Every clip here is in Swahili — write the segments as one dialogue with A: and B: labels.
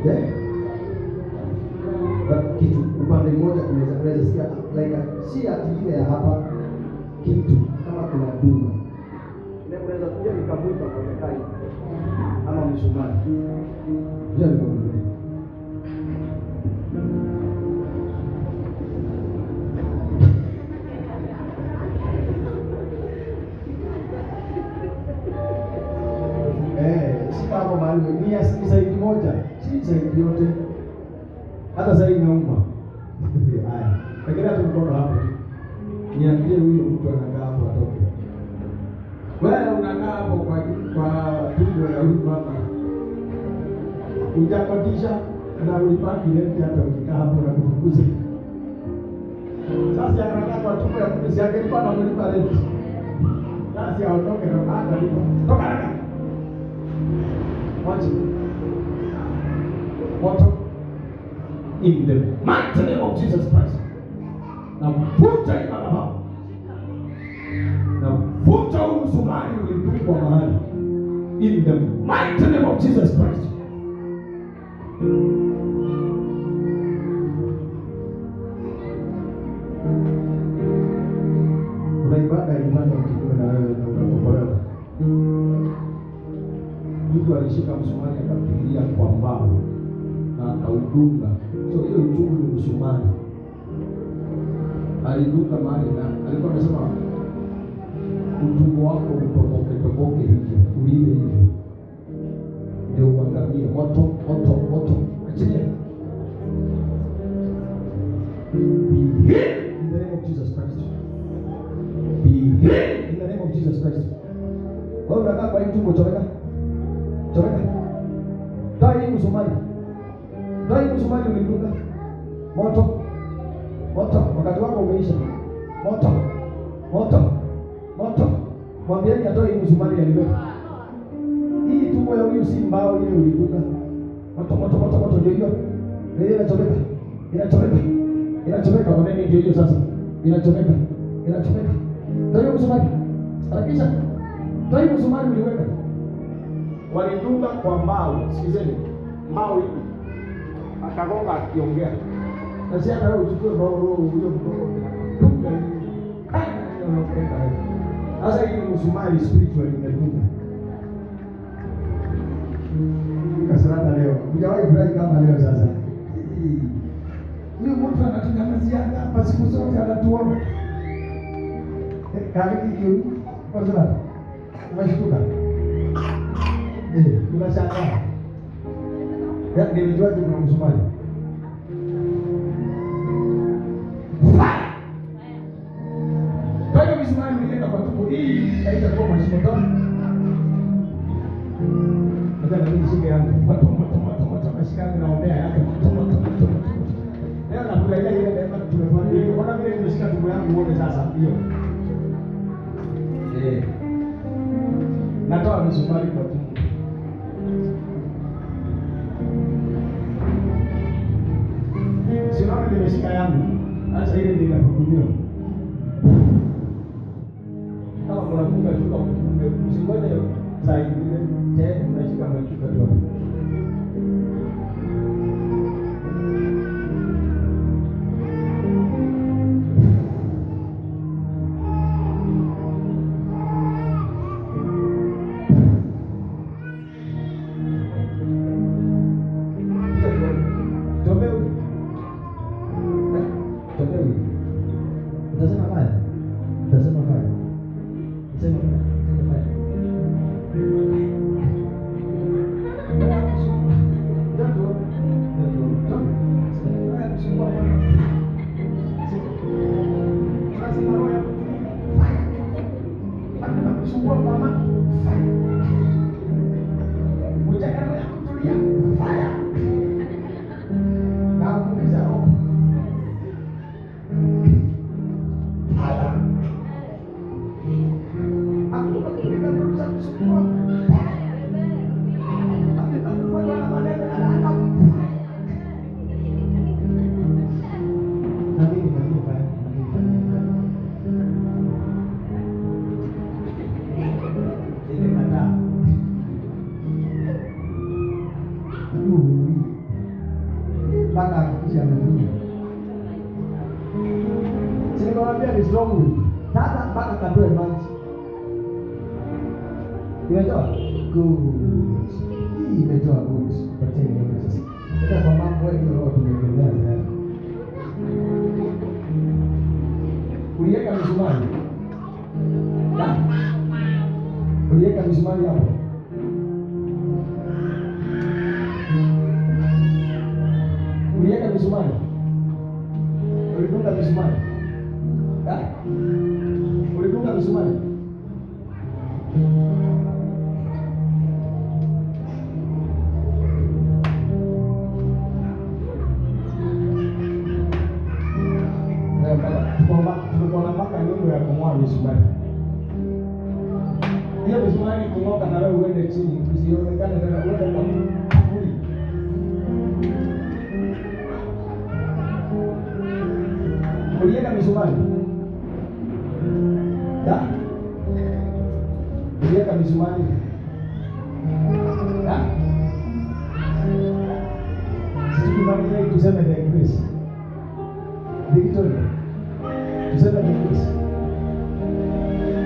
A: Yeah. Kitu upande mmoja tunaweza sikia like si ati ile ya hapa kitu kama kuna duma. Inaweza kuja nikavuta kwa kai ama msumari. Ndio ndio. Hapo mahali ni zaidi moja, si zaidi yote. Hata zaidi nauma. Haya. Lakini hata mkono hapo. Niambie huyo mtu anakaa hapo atoke. Wewe unakaa hapo kwa tumbo ya huyu mama. Ujakodisha na ulipaki rent hata ukikaa hapo na kufukuza. Sasa anakaa kwa tumbo ya mtu yake alikuwa anamlipa rent. Sasa aondoke na hata lipa. Toka haraka. What? In the mighty name of Jesus Christ. Now put your mouth. Now put your msumari ulipigwa mahali. In the mighty name of Jesus Christ. Kuna ibada ilifanya mtukume na wewe na ukakombolewa. Mtu alishika msumari akapigilia kwa mbao na akaudunga. So hiyo uchungu ni msumari. Alidunga mahali na alikuwa amesema utumbo wako utoboke hivyo, uliwe hivyo. Ndio uangamie. Moto. Achilia. Be healed in the name of Jesus Christ. Be healed in the name of Jesus Christ. Wewe unakaa kwa hii tumbo choreka. Toa hii msumari ulidunga. Moto. Wakati wako umeisha. Moto. Mwambieni atoe hii msumari ya leo. Hii tumbo ya huyu si mbao ile ulidunga. Moto ndio hiyo. Ndio inachomeka. Kwa nini ndio hiyo sasa? Inachomeka. Toa hiyo msumari. Harakisha. Toa hii msumari uliweka. Walidunga kwa mbao. Sikizeni. Mbao hii. Akagonga akiongea. Sasa hata wewe uchukue roho huyo mdogo. Dunga hii. Sasa hii ni msumari spiritual inadunga. Kasarata leo. Hujawahi furahi kama leo sasa. Huyu mtu anatunyamazia hapa siku zote anatuona. Karibu hiyo. Kwa sababu umeshtuka. Tunashangaa. Nilijua kuna msumari. Kwa hiyo msumari ulienda kwa tumbo hii haitakuwa mashimo tano. Nataka nishike yangu. Moto mashikani naombea yake. Leo nakulaia ile neema tumefanya. Unaona vile nimeshika tumbo yangu wote sasa hiyo. Natoa msumari kwa tumbo. Sinaona nimeshika yangu. Sasa ile ndio inahudumiwa. Kama mnafunga chuka mfunge. Usingoje saa ingine tena mnashika machuka tu. is wrong with you? Sasa mpaka katoe maji. Imetoa? Good. Hii imetoa good. Patia nione sasa. Sasa kwa mambo hiyo roho tumeongea sana. Uliweka misumari. Uliweka misumari hapo. Uliweka misumari. Ulifunga misumari. Ulifunga misumari. Tunaona mpaka nyundo ya kung'oa misumari. Hiyo misumari kung'oka na wewe uende chini, usionekane tena uende kwa kaburi. Uliweka misumari. Uliweka misumari. Sisi tunamaliza tuseme the grace. Victoria. Tuseme the grace.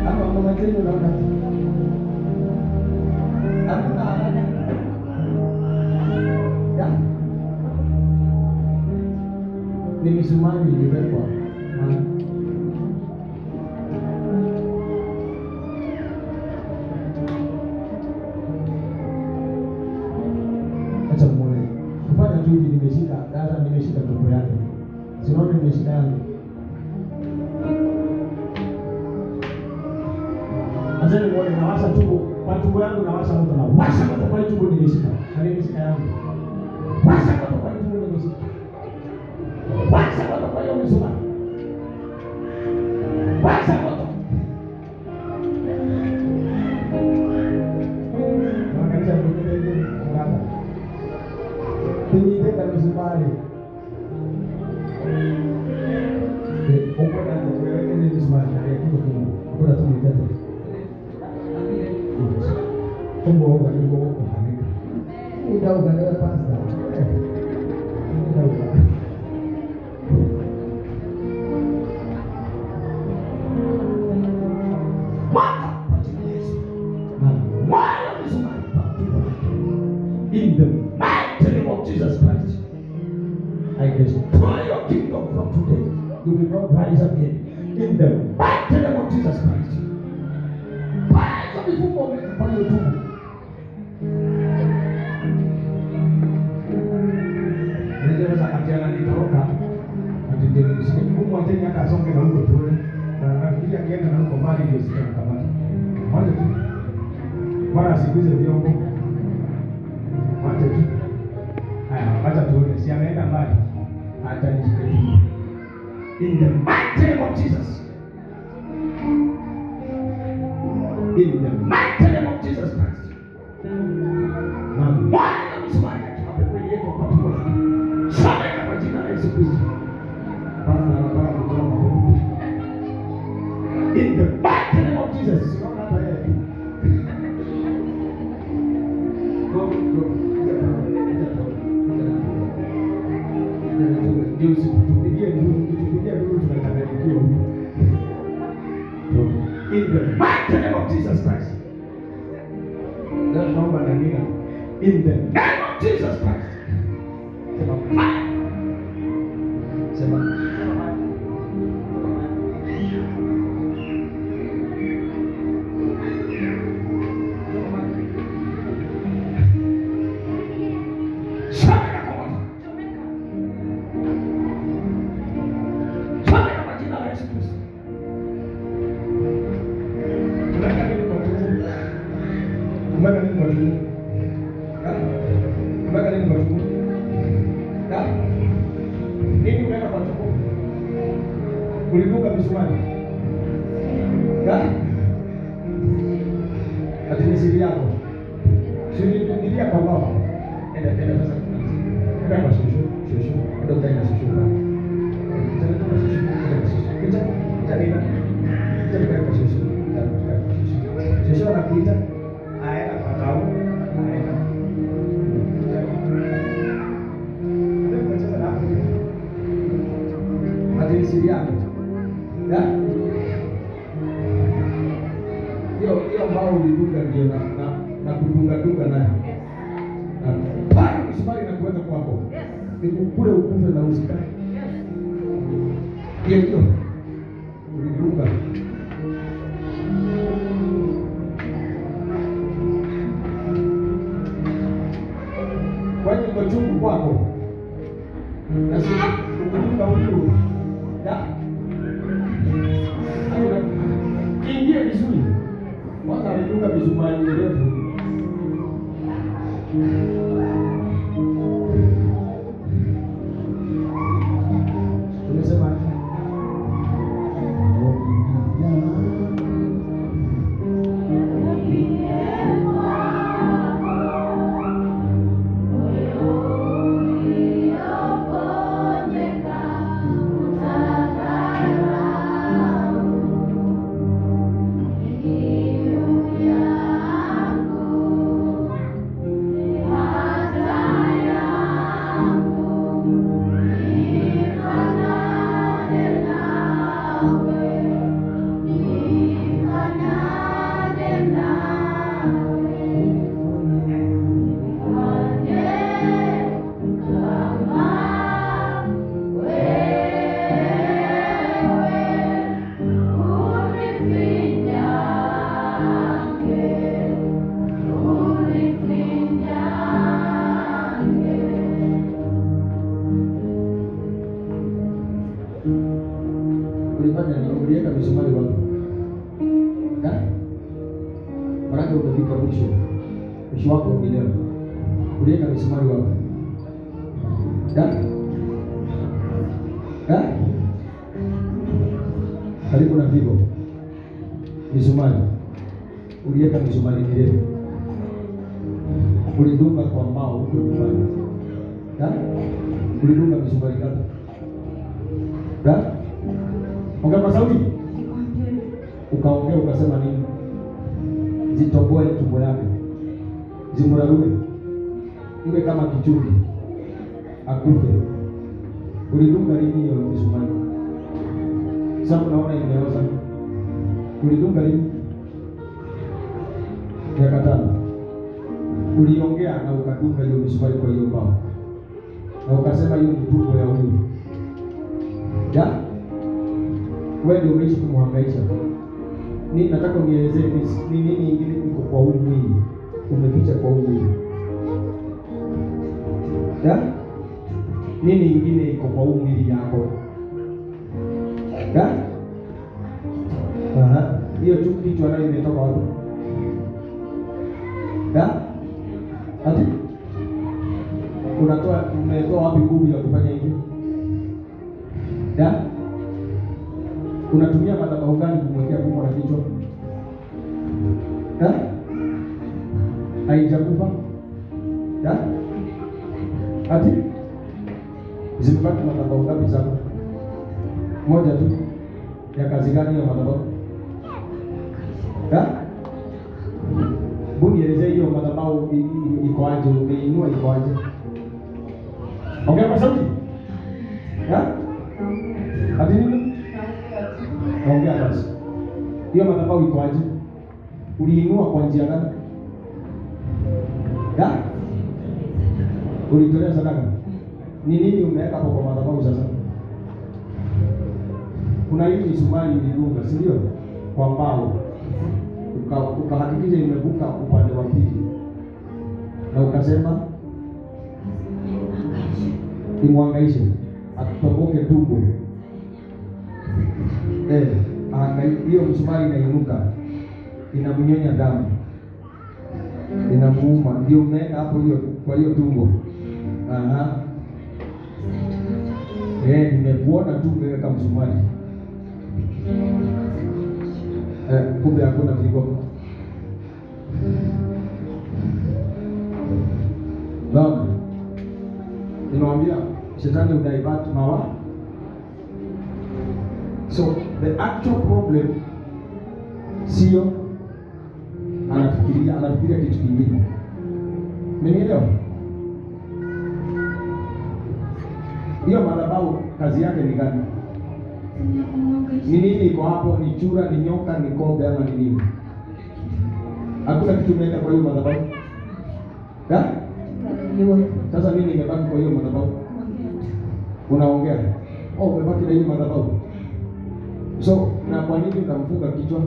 A: Hapa mama tena naona. Ni misumari iliwekwa. Acha muone. Kufanya tu hivi nimeshika, dada nimeshika tumbo yake. Sinaona nimeshika yangu. Acha muone nawasha tumbo, kwa tumbo yangu nawasha moto na washa moto kwa tumbo nimeshika. Na nimeshika yangu. Washa moto kwa tumbo nimeshika. Washa moto kwa hiyo misumari. Washa moto. Wakati mwingine ndio ngata. Tiniteka misumari. Uko na kuweka ile misumari ya kitu kingine. Uko na tumiteka. Tumbo huko ni kwa kuhanika. Ndio unaelewa pasta. In the mighty name of Jesus Christ, I destroy your kingdom from today. You will not rise again. In the mighty name of Jesus Christ. Fire before me upon your tomb. Niliweza katiana nitoroka. Atendele msikie. Mungu atenya kasonge na huko tu. Na akija kienda na huko mbali ndio sitakamata. Moja tu. Bwana asikuze vyombo. Moja tu. Haya, acha tuone si ameenda mbali. Hata nisikie. In the mighty name of Jesus. In the mighty name of Jesus Christ. Na Bwana msumari akapeleka kwa watu wake. Sasa kwa jina la Yesu Kristo. Bwana anataka kutoa maombi. In the mighty name of Jesus. Simama hapa yeye. Go. Ndio usitupigie ndio tunakabiliwa. In the mighty name of Jesus Christ. That's naomba na nina. In the name of Jesus Christ. Sema fire. Sema. Ulibuka misumari. Ati ni siri yako. Siri ndio kwa baba. Enda sasa. Enda kwa shushu. Ndio utaenda shushu. Kita kwa shushu. Shushu anakuita. Aenda kwa tao. Aenda. Ndio kwa sasa hapo. Ati ni siri yako. ambao ulidunga ndio na kudunga naye. Pale msumari na kuweka kwako. Kule ukufe na usikae. Hiyo ulidunga. Kwa hiyo iko chungu kwako. Na sisi ukidunga huyu. Ingie vizuri. Kwanza alidunga misumari mirefu. Tunasema ulifanya ni uliweka misumari wapi? Maana umefika mwisho wako umeelewa. Uliweka misumari wapi? Karibu na figo. Misumari. Uliweka misumari mirefu. Ulidunga kwa mbao huko nyumbani. Ulidunga misumari ngapi? Ongea kwa sauti. Ukaongea ukasema nini? Zitoboe tumbo yake. Zimurarume. Iwe kama kichungi. Akufe. Ulidunga lini hiyo misumari? Sasa unaona imeoza. Ulidunga lini? Miaka 5. Uliongea na ukadunga hiyo misumari kwa hiyo mbao. Na ukasema hiyo ni tumbo ya huyu. Wewe ndio umeishi kumhangaisha. Ni nataka unielezee ni nini ingine iko kwa huu mwili. Umeficha kwa huu mwili. Nini ingine iko kwa huu mwili yako? Hiyo tu kitu anayo imetoka wapi? Ati? Umetoa wapi nguvu ya kufanya hivi? Unatumia madhabahu gani kumwekea kumo na kichwa? Haijakufa? Ati? Zimebaki madhabahu ngapi zako? Moja tu. Ya kazi gani hiyo madhabahu? Buni elezea hiyo madhabahu iko aje? Umeinua iko aje? Ongea kwa sauti. Ati nini? Ongea basi. Hiyo madhabahu iko aje? Uliinua kwa njia gani? Ulitolea sadaka? Ni nini umeweka hapo kwa madhabahu sasa? Kuna hii misumari ulidunga, si ndio? Kwa mbao. Ukahakikisha imevuka upande wa pili. Na ukasema imwangaishe, atoboke tumbo. Hiyo msumari inainuka, inamnyonya damu, inamuuma, ndio umeweka hapo hiyo kwa hiyo tumbo. Nimekuona tu umeweka msumari. Kumbe hakuna figo. Baba, nimwambia shetani udivert mawa. So the actual problem sio anafikiria kitu kingine. Mmenielewa? Hiyo madhabahu kazi yake ni gani? Ni nini iko hapo? Ni chura, ni nyoka, ni kobe ama ni nini? Hakuna kitu umeenda kwa hiyo madhabahu. Sasa mimi nimebaki kwa hiyo madhabahu. Unaongea. Umebaki na hiyo madhabahu. So, na kwa nini unamfunga kichwa?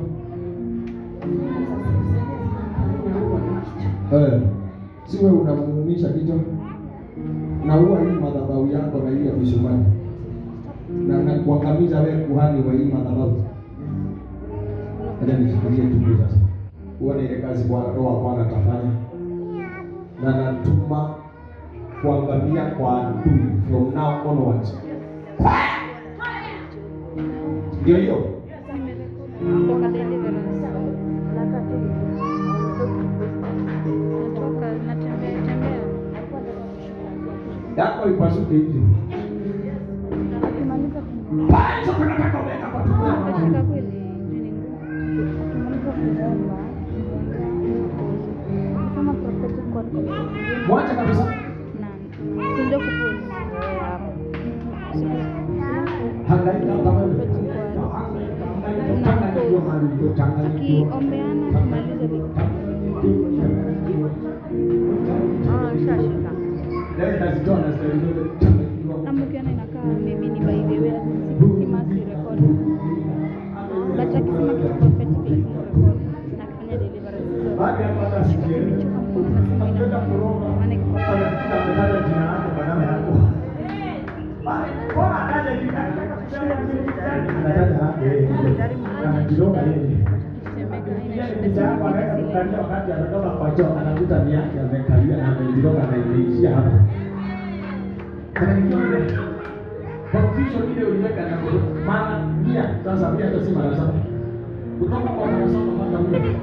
A: Si wewe unamuumisha kichwa. Na huwa hii madhabahu yako na hii ya misumari. Na kuangamiza wewe kuhani wa hii madhabahu. Acha nifikirie tu sasa. Huwa ni ile kazi kwa roho Bwana atafanya. Na natuma kuangamia kwa adui from now onwards. Ndio hiyo. Yako ipasuke hivi. Basi tunataka kuweka kwa tumbo. Mwacha kabisa.
B: Ndio kupona.
A: Hangaika kama wewe.
B: Kiombeana kumaliza shashika. Amukiona inakaa mimi ni by the way si masi record. But akisema kwa prophetic record na kufanya deliverance.
A: Baada ya kupata sikio.
B: Maana
A: kwa jina lako badala yako. Bora kaja anataja anajiroga yeye. Wakati anatoka kwa choo anakuta ni yake amekalia na amejiroga na imeishia hapo. Confusion ile uliweka na mara 100 sasa 100 hata si mara 7. Kutoka kwa mara 7 mpaka 100.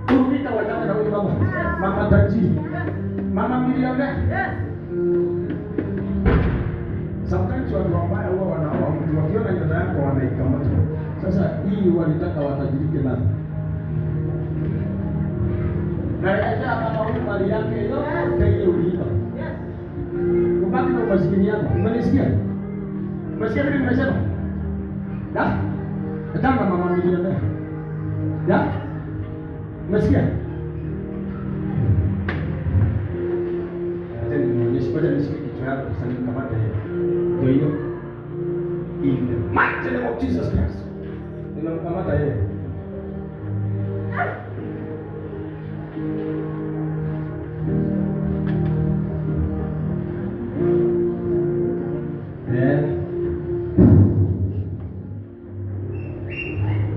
A: Kurudika wajana na huyu mama. Mama tajiri. Mama milionea. Sometimes watu wabaya huwa wanaoa mtu wakiona nyota yako wanaikamata. Sasa hii walitaka watajirike nani? Na rejesha kama huyu mali yake yote ile uliiba. Ubaki na umaskini yako. Umenisikia? Umesikia vile nimesema? Nataka mama milionea. Umesikia? Tena nionyeshe baada ya kichwa yako sasa nikamata hiyo. Ndio hiyo. In the mighty name of Jesus Christ. Ninamkamata yeye.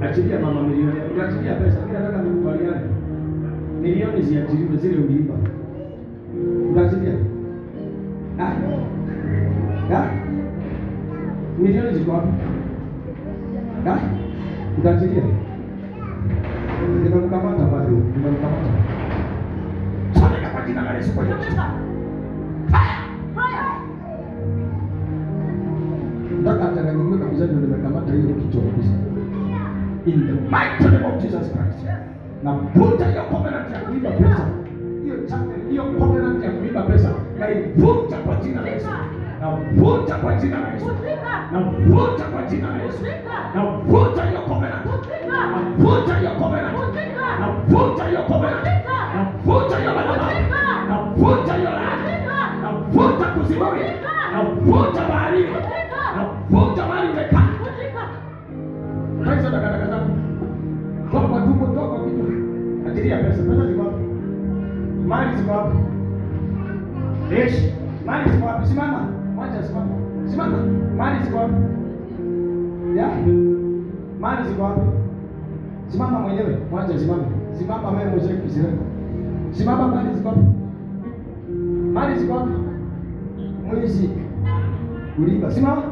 A: Achilia mama milioni. Unachilia pesa. Mimi nataka nikubaliane. Milioni ziachiliwe zile uliiba. Unachilia? Milioni ziko wapi? Utachilia? Nimemkamata bado. Nimemkamata. Sasa kwa jina la Yesu kwa jina. Nataka atanganyike kabisa ndio nimekamata hiyo kichwa kabisa. In the mighty name of Jesus Christ. Na vuta hiyo covenant ya kuiba pesa. Hiyo covenant ya kuiba pesa. Na ivuta kwa jina la Yesu. Na vuta kwa jina la Yesu. Na vuta kwa jina la Yesu. Na vuta hiyo covenant. Na vuta hiyo covenant. Na vuta hiyo covenant. Na vuta hiyo madhabahu. Na vuta hiyo laana. Na vuta kuzimuni. Na vuta baharini. Na vuta mahali umekaa. Pesa takataka zako. Toka tumbo, toka kichwa. Achilia pesa. Pesa ziko wapi? Mali ziko wapi? Mali ziko wapi? Simama. Wacha simama. Simama. Mali ziko wapi? Mali ziko wapi? Simama mwenyewe. Wacha simama. Simama wewe mzee Kisirani. Simama, mali ziko wapi? Mali ziko wapi? Mwizi. Uliiba. Simama.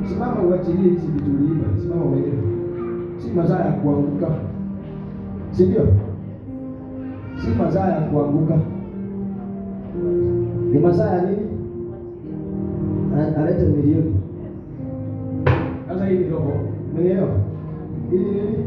A: Simama uachilie hizi vitu uliiba. Simama mwenyewe. Si mazaa ya kuanguka. Si ndio? Si mazaa ya kuanguka. Ni mazaa ya nini? Alete milioni. Sasa hii ni roho. Umeelewa? Hii ni nini?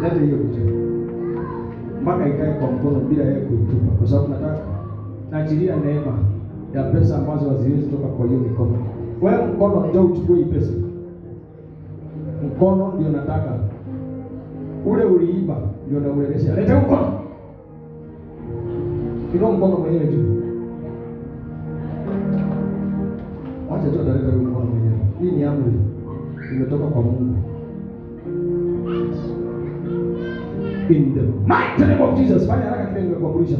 A: Leta hiyo kitu. Mpaka ikae kwa mkono bila yeye kuitupa, kwa sababu nataka naachilia neema ya pesa ambazo haziwezi toka kwa hiyo mikono. Wewe mkono ndio uchukue hii pesa. Mkono ndio nataka. Ule uliiba ndio nauregesha. Leta mkono. Ndio mkono mwenyewe juu. Wacha tu ataleta mkono mwenyewe. Hii ni amri. Imetoka kwa Mungu. In the mighty name of Jesus. Fanya haraka kile nimekuamrisha.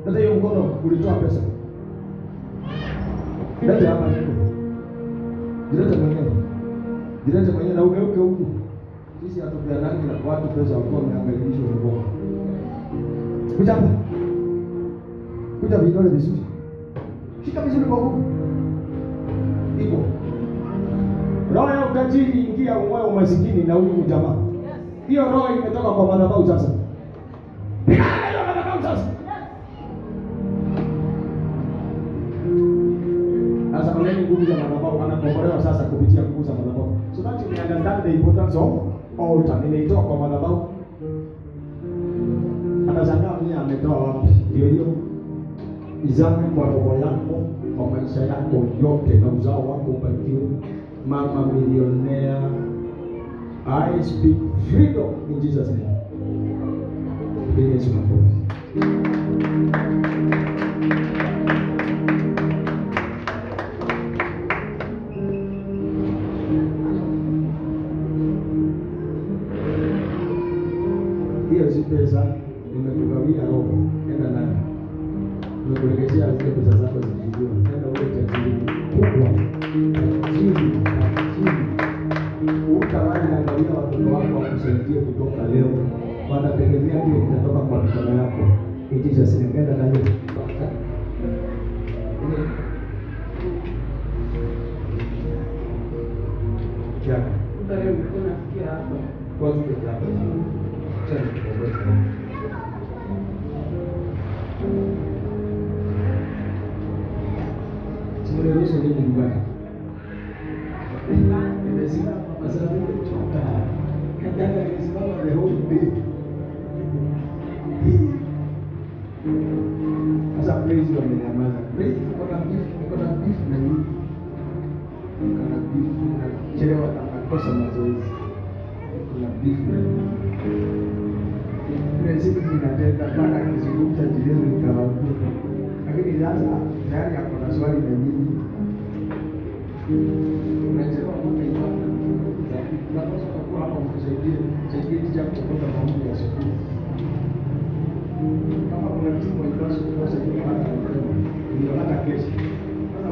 A: Leta hiyo mkono ulitoa pesa. Leta hapa niko. Dileta mwenyewe. Dileta mwenyewe na ugeuke huku. Sisi hatupeanani na watu pesa wakiwa wameangailishwa mkono. Kuja hapa. Kuja vidole vizuri. Shika vizuri kwa huku. Hivyo. Roho ya ukatili ingia moyo umasikini na huyu jamaa. Hiyo roho imetoka kwa madhabahu sasa. Pigana hiyo madhabahu sasa. Sasa kwa nini nguvu za madhabahu anakombolewa sasa kupitia nguvu za madhabahu? So that you understand the importance of altar. Nimeitoa kwa madhabahu. Atashangaa mimi ametoa wapi? Ndio hiyo. Izame kwa roho yako, kwa maisha yako yote na uzao wako ubarikiwe. Mama millionaire, I speak freedom in Jesus' name. Yesu makofi. Hiyo si pesa, nimekugawia roho, enda nayo. Nimekulegezea zile pesa zako zikijiwa. Enda uwe tajiri kubwa. Tajiri. Utawali angalia watoto wako wakusaidie kutoka leo. Wanategemea kile kitatoka kwa mikono yako. Itisha sinengenda na hiyo. Kia. Utale mkono nasikia hapa. Kwa hiyo hapa. Chani kwa. Sio ruhusa ndio nyumbani. Nimesimama kwa sababu nimechoka. Nataka nisimame the whole day. Sasa praise ndio amenyamaza. Praise niko na beef na nini? Kuna beef na chelewa atakosa mazoezi. Kuna beef na nini? Praise ninatenda mpaka kizungumza jioni nikawaambia. Lakini sasa tayari hapo na swali na nini? Unachelewa mbona ibada? Tunapaswa kuwa hapa mkusaidie jambo kutoka kwa Mungu ya siku. Kama kuna timu inapaswa kusaidia hata ndio hata kesho. Sasa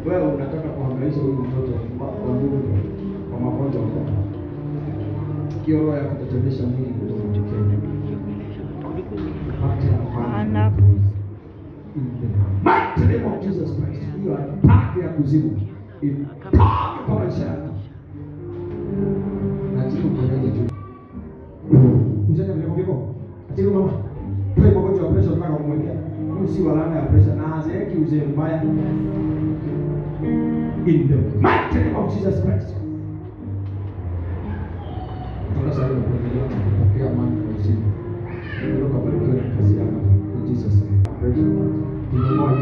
A: wewe unataka kuhangaisha huyu mtoto kwa Mungu kwa magonjwa kwa. Kioro ya kutetemesha mwili kutoka jikoni. Mighty name of Jesus Christ. You are attack ya kuzimu. Attack kwa maisha yako. Na timu kwa nini juu? Mzee mleko kiko. Atiku mama. Kwa magonjwa ya pressure tunataka kumwekea. Huyu si walana ya pressure na hazeeki uzee mbaya. In the mighty name of Jesus Christ. Tunasema kuendelea kupokea amani na uzima. Ndio kwa baraka ya kazi yako. In Jesus name. Praise the Lord.